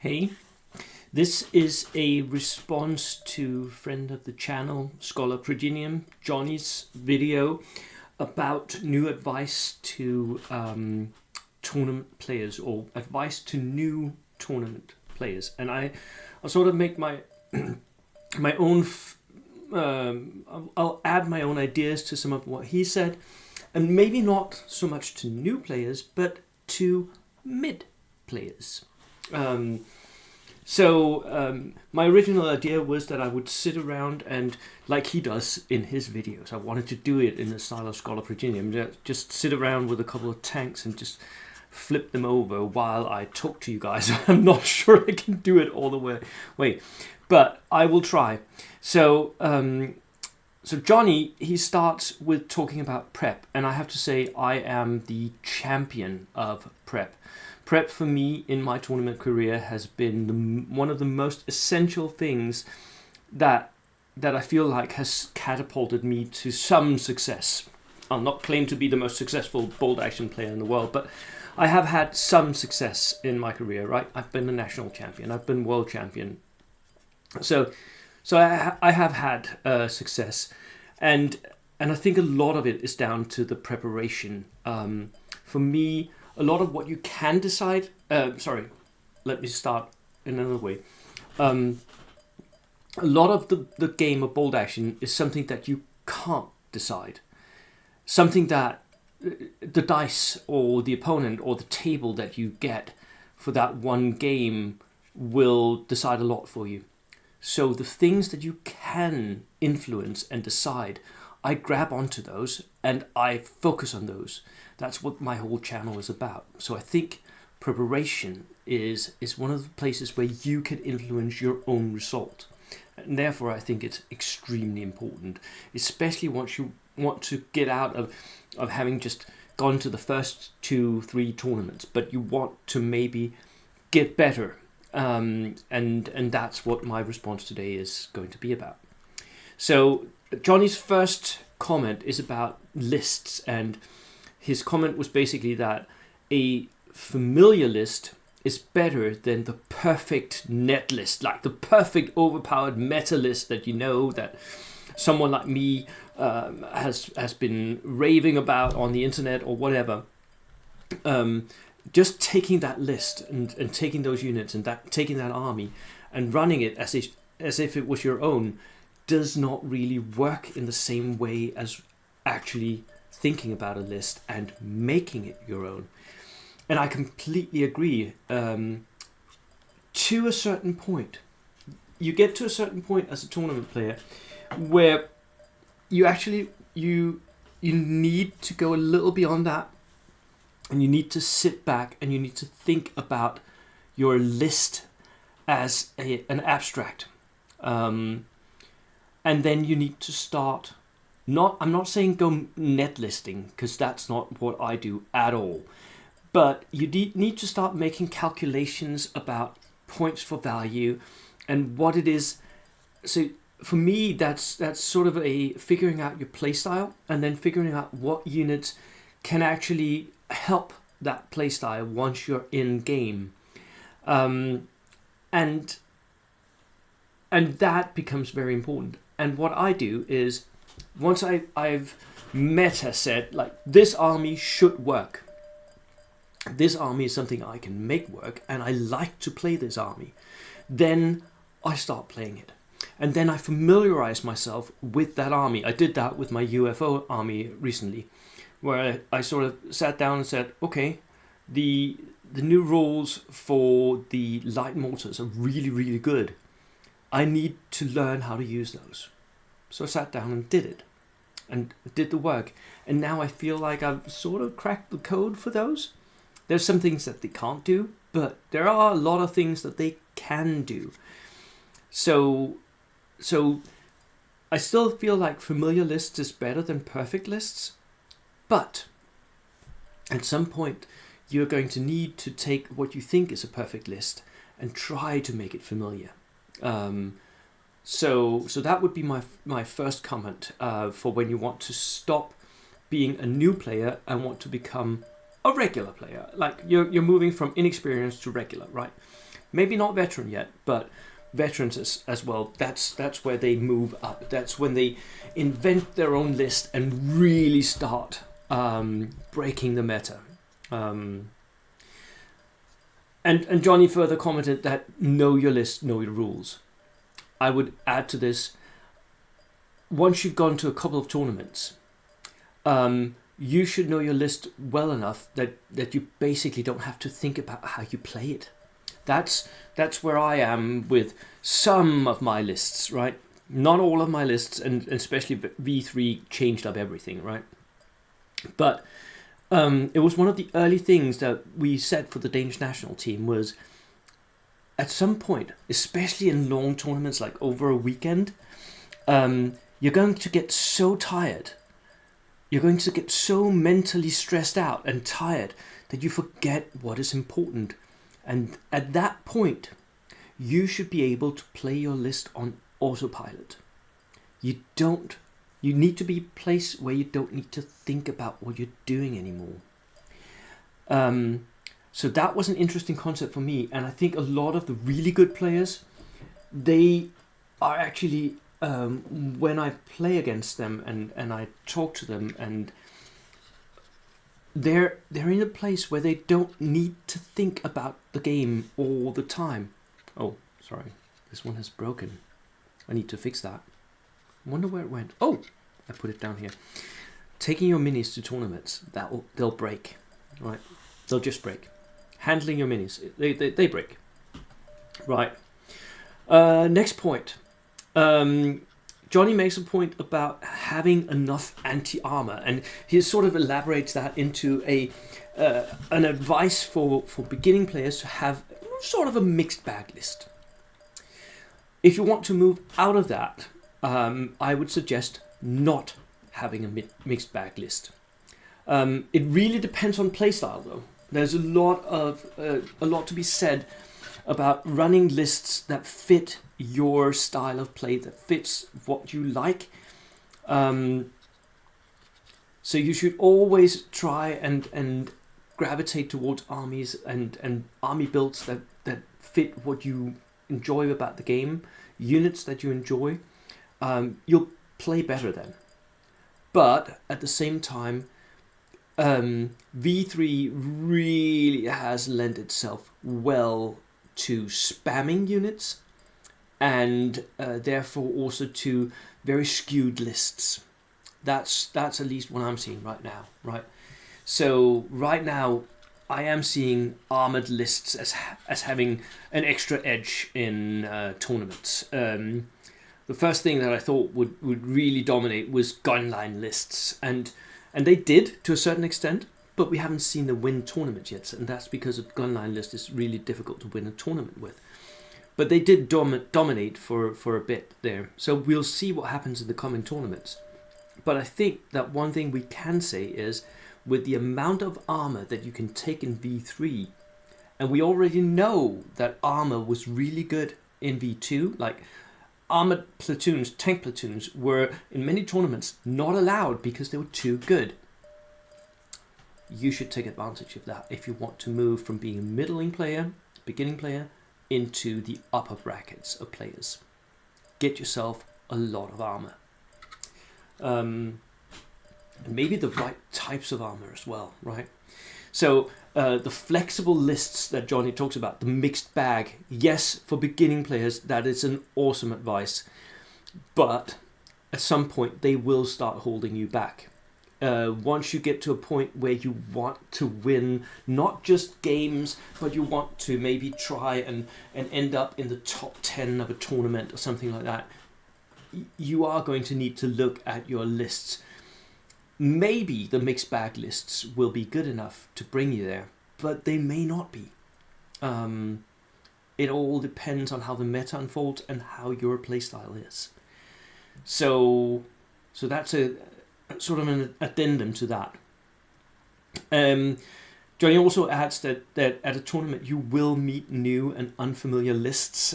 Hey, this is a response to friend of the channel, Scholar Progenium, Jonny's video about new advice to tournament players, or advice to new tournament players. And I'll sort of make my my own. I'll add my own ideas to some of what he said, and maybe not so much to new players, but to mid players. My original idea was that I would sit around and, like he does in his videos, I wanted to do it in the style of Scholar Progenium, just sit around with a couple of tanks and just flip them over while I talk to you guys. I'm not sure I can do it all the way, but I will try. So Jonny, he starts with talking about prep, and I have to say I am the champion of prep. Prep for me in my tournament career has been one of the most essential things that I feel like has catapulted me to some success. I'll not claim to be the most successful bold action player in the world, but I have had some success in my career, right? I've been a national champion, I've been world champion. So I have had success, and I think a lot of it is down to the preparation. For me, a lot of what you can decide, let me start in another way. A lot of the game of bold action is something that you can't decide. Something that the dice or the opponent or the table that you get for that one game will decide a lot for you. So the things that you can influence and decide, I grab onto those and I focus on those. That's what my whole channel is about. So I think preparation is one of the places where you can influence your own result. And therefore I think it's extremely important, especially once you want to get out of having just gone to the first 2-3 tournaments, but you want to maybe get better. And that's what my response today is going to be about. So Jonny's first comment is about lists, and his comment was basically that a familiar list is better than the perfect net list, like the perfect overpowered meta list that that someone like me has been raving about on the internet or whatever. Just taking that list and taking those units and taking that army and running it as if it was your own does not really work in the same way as actually thinking about a list and making it your own. And I completely agree. To a certain point, you get to a certain point as a tournament player where you actually you need to go a little beyond that, and you need to sit back and you need to think about your list as an abstract. And then you need to start, I'm not saying go net listing, because that's not what I do at all. But you need to start making calculations about points for value and what it is. So for me, that's sort of a figuring out your playstyle and then figuring out what units can actually help that playstyle once you're in game. And that becomes very important. And what I do is, once I've meta said, like, this army should work. This army is something I can make work, and I like to play this army. Then I start playing it. And then I familiarize myself with that army. I did that with my UFO army recently, where I sort of sat down and said, okay, the new rules for the light mortars are really, really good. I need to learn how to use those. So I sat down and did it, and did the work. And now I feel like I've sort of cracked the code for those. There's some things that they can't do, but there are a lot of things that they can do. So I still feel like familiar lists is better than perfect lists, but at some point you're going to need to take what you think is a perfect list and try to make it familiar. So that would be my first comment for when you want to stop being a new player and want to become a regular player. Like you're moving from inexperienced to regular, right? Maybe not veteran yet, but veterans as well. That's where they move up. That's when they invent their own list and really start breaking the meta. And Jonny further commented that know your list, know your rules. I would add to this, once you've gone to a couple of tournaments, you should know your list well enough that you basically don't have to think about how you play it. That's where I am with some of my lists, right? Not all of my lists, and especially V3 changed up everything, right? But it was one of the early things that we said for the Danish national team was, at some point, especially in long tournaments like over a weekend, you're going to get so tired. You're going to get so mentally stressed out and tired that you forget what is important. And at that point, you should be able to play your list on autopilot. You need to be a place where you don't need to think about what you're doing anymore. So that was an interesting concept for me. And I think a lot of the really good players, they are actually, when I play against them and I talk to them, and they're in a place where they don't need to think about the game all the time. Oh, sorry, this one has broken. I need to fix that. I wonder where it went. Oh, I put it down here. Taking your minis to tournaments, they'll break, right? They'll just break. Handling your minis, they break, right? Next point. Jonny makes a point about having enough anti-armor, and he sort of elaborates that into an advice for beginning players to have sort of a mixed bag list. If you want to move out of that, I would suggest not having a mixed bag list. It really depends on playstyle, though. There's a lot to be said about running lists that fit your style of play, that fits what you like. So you should always try and gravitate towards armies and army builds that fit what you enjoy about the game, units that you enjoy. You'll play better then. But at the same time, V3 really has lent itself well to spamming units, and therefore also to very skewed lists. That's at least what I'm seeing right now, right? So right now I am seeing armored lists as having an extra edge in tournaments. The first thing that I thought would really dominate was gunline lists, and they did to a certain extent, but we haven't seen them win tournaments yet, and that's because a gunline list is really difficult to win a tournament with. But they did dominate for a bit there, so we'll see what happens in the coming tournaments. But I think that one thing we can say is, with the amount of armor that you can take in V3, and we already know that armor was really good in V2, like armored platoons, tank platoons, were in many tournaments not allowed because they were too good. You should take advantage of that if you want to move from being a middling player, beginning player, into the upper brackets of players. Get yourself a lot of armor. And maybe the right types of armor as well, right? So the flexible lists that Jonny talks about, the mixed bag, yes, for beginning players, that is an awesome advice. But at some point, they will start holding you back. Once you get to a point where you want to win not just games, but you want to maybe try and end up in the top 10 of a tournament or something like that, you are going to need to look at your lists. Maybe the mixed bag lists will be good enough to bring you there, but they may not be. It all depends on how the meta unfolds and how your playstyle is. So that's a sort of an addendum to that. Jonny also adds that at a tournament you will meet new and unfamiliar lists,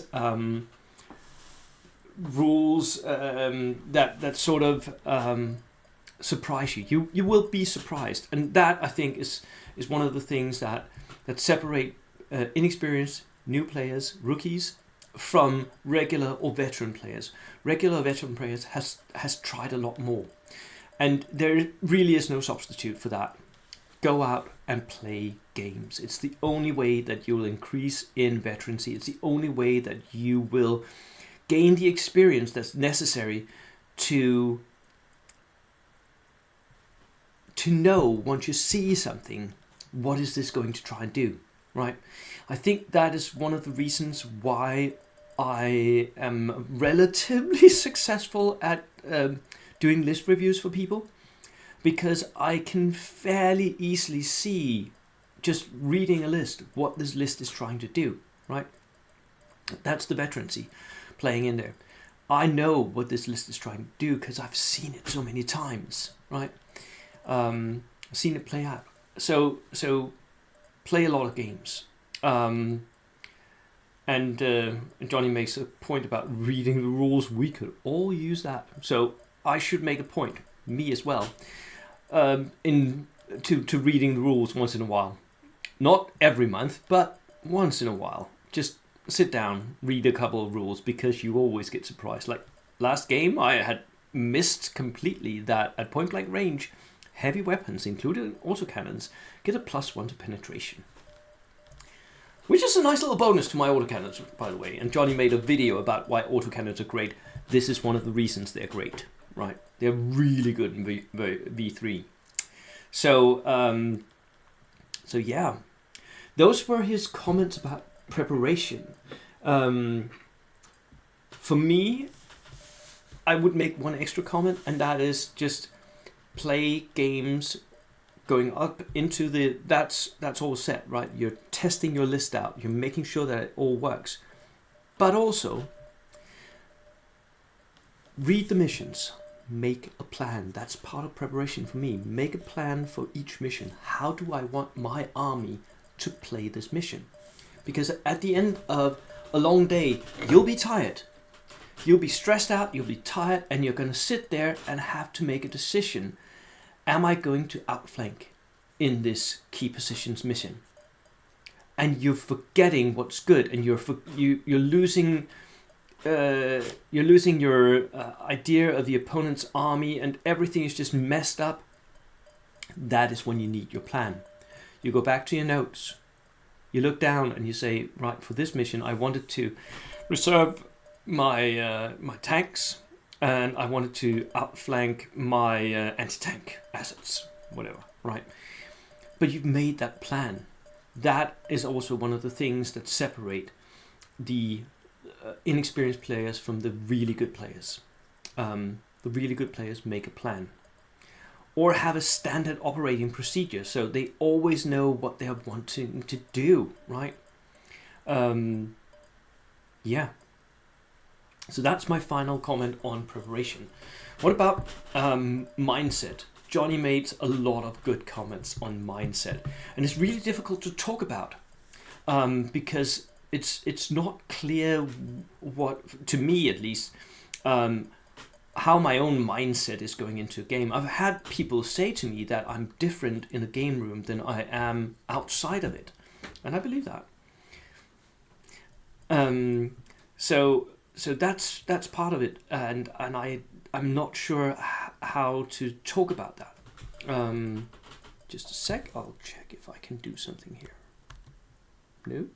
rules that sort of surprise you. You will be surprised, and that I think is one of the things that separate inexperienced new players, rookies, from regular or veteran players. Regular veteran players has tried a lot more, and there really is no substitute for that. Go out and play games. It's the only way that you'll increase in veterancy. It's the only way that you will gain the experience that's necessary to know, once you see something, what is this going to try and do, right? I think that is one of the reasons why I am relatively successful at doing list reviews for people, because I can fairly easily see, just reading a list, what this list is trying to do, right? That's the veterancy playing in there. I know what this list is trying to do because I've seen it so many times, right? I've seen it play out. So play a lot of games. And Jonny makes a point about reading the rules. We could all use that. So I should make a point, me as well, to reading the rules once in a while. Not every month, but once in a while. Just sit down, read a couple of rules, because you always get surprised. Like last game, I had missed completely that at point blank range, heavy weapons, including autocannons, get a +1 to penetration. Which is a nice little bonus to my autocannons, by the way. And Jonny made a video about why autocannons are great. This is one of the reasons they're great, right? They're really good in V3. So yeah, those were his comments about preparation. For me, I would make one extra comment, and that is just play games going up into the, that's all set, right? You're testing your list out, you're making sure that it all works, but also read the missions, make a plan. That's part of preparation for me. Make a plan for each mission. How do I want my army to play this mission? Because at the end of a long day, you'll be tired, you'll be stressed out, you'll be tired, and you're going to sit there and have to make a decision. Am I going to outflank in this key positions mission? And you're forgetting what's good, and you're losing your idea of the opponent's army, and everything is just messed up. That is when you need your plan. You go back to your notes, you look down, and you say, right, for this mission, I wanted to reserve my my tanks, and I wanted to outflank my anti-tank assets, whatever, right? But you've made that plan. That is also one of the things that separate the inexperienced players from the really good players. The really good players make a plan, or have a standard operating procedure, so they always know what they are wanting to do, right? Yeah. So that's my final comment on preparation. What about mindset? Jonny made a lot of good comments on mindset, and it's really difficult to talk about because it's not clear, what, to me at least, how my own mindset is going into a game. I've had people say to me that I'm different in a game room than I am outside of it, and I believe that. So that's part of it, and I'm not sure how to talk about that. Just a sec, I'll check if I can do something here. No,